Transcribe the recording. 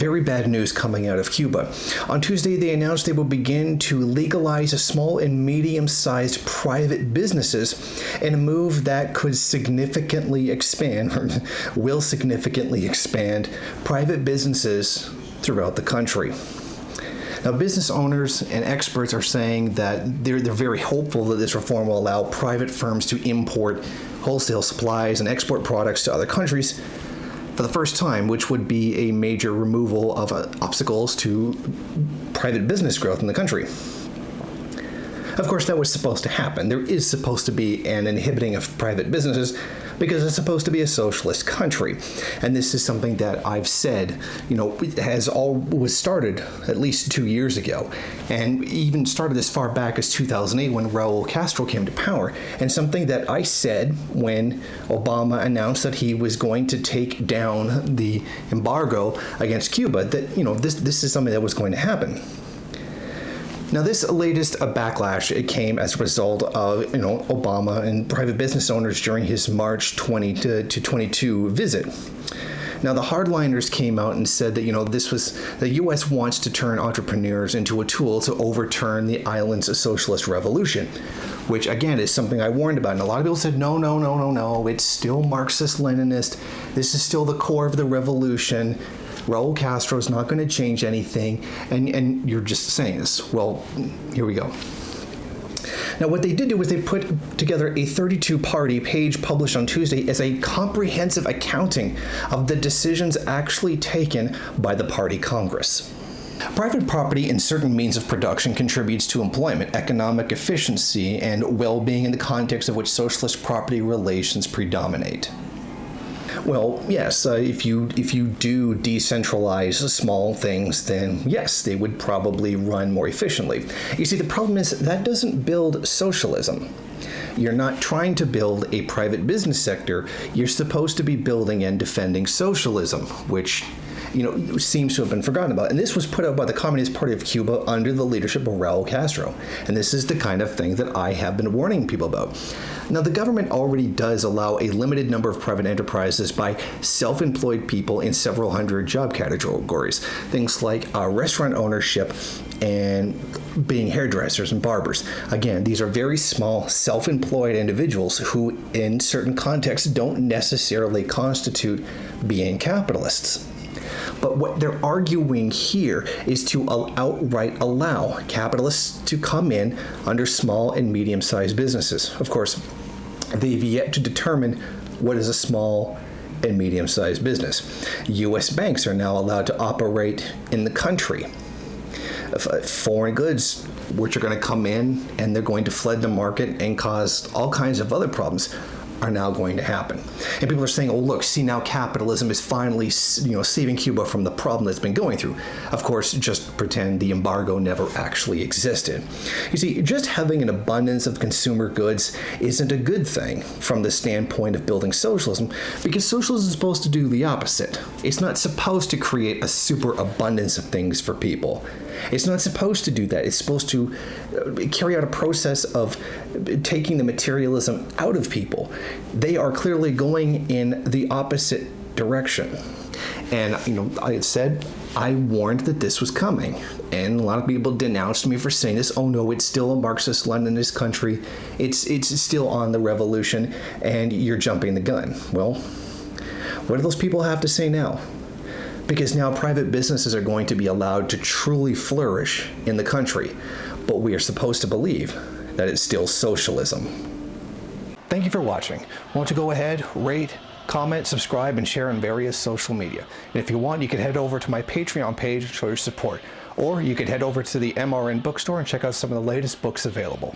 Very bad news coming out of Cuba. On Tuesday, they announced they will begin to legalize small and medium-sized private businesses in a move that could significantly expand, or will significantly expand, private businesses throughout the country. Now, business owners and experts are saying that they're very hopeful that this reform will allow private firms to import wholesale supplies and export products to other countries for the first time, which would be a major removal of obstacles to private business growth in the country. Of course, that was supposed to happen. There is supposed to be an inhibiting of private businesses because it's supposed to be a socialist country. And this is something that I've said, was started at least 2 years ago, and even started as far back as 2008 when Raul Castro came to power. And something that I said when Obama announced that he was going to take down the embargo against Cuba, that, this is something that was going to happen. Now, this latest backlash, it came as a result of, Obama and private business owners during his March 20 to 22 visit. Now, the hardliners came out and said that, the U.S. wants to turn entrepreneurs into a tool to overturn the island's socialist revolution, which, again, is something I warned about. And a lot of people said, no, it's still Marxist-Leninist. This is still the core of the revolution. Raul Castro is not going to change anything, and you're just saying this. Well, here we go. Now, what they did do was they put together a 32-party page published on Tuesday as a comprehensive accounting of the decisions actually taken by the party Congress. Private property in certain means of production contributes to employment, economic efficiency, and well-being in the context of which socialist property relations predominate. Well, yes, if you do decentralize small things, then yes, they would probably run more efficiently. You see, the problem is that doesn't build socialism. You're not trying to build a private business sector. You're supposed to be building and defending socialism, which seems to have been forgotten about. And this was put out by the Communist Party of Cuba under the leadership of Raul Castro. And this is the kind of thing that I have been warning people about. Now, the government already does allow a limited number of private enterprises by self-employed people in several hundred job categories. Things like restaurant ownership and being hairdressers and barbers. Again, these are very small, self-employed individuals who, in certain contexts, don't necessarily constitute being capitalists. But what they're arguing here is to outright allow capitalists to come in under small and medium-sized businesses. Of course, they've yet to determine what is a small and medium-sized business. U.S. banks are now allowed to operate in the country. Foreign goods, which are going to come in and they're going to flood the market and cause all kinds of other problems, are now going to happen. And people are saying, oh, look, see, now capitalism is finally, saving Cuba from the problem that's been going through. Of course, just pretend the embargo never actually existed. You see, just having an abundance of consumer goods isn't a good thing from the standpoint of building socialism, because socialism is supposed to do the opposite. It's not supposed to create a super abundance of things for people. It's not supposed to do that. It's supposed to carry out a process of taking the materialism out of people. They are clearly going in the opposite direction. And, I had said, I warned that this was coming. And a lot of people denounced me for saying this. Oh, no, it's still a Marxist-Leninist country. It's still on the revolution, and you're jumping the gun. Well, what do those people have to say now? Because now private businesses are going to be allowed to truly flourish in the country, but we are supposed to believe that it's still socialism. Thank you for watching. Won't you go ahead, rate, comment, subscribe, and share on various social media. And if you want, you can head over to my Patreon page and show your support. Or you could head over to the MRN bookstore and check out some of the latest books available.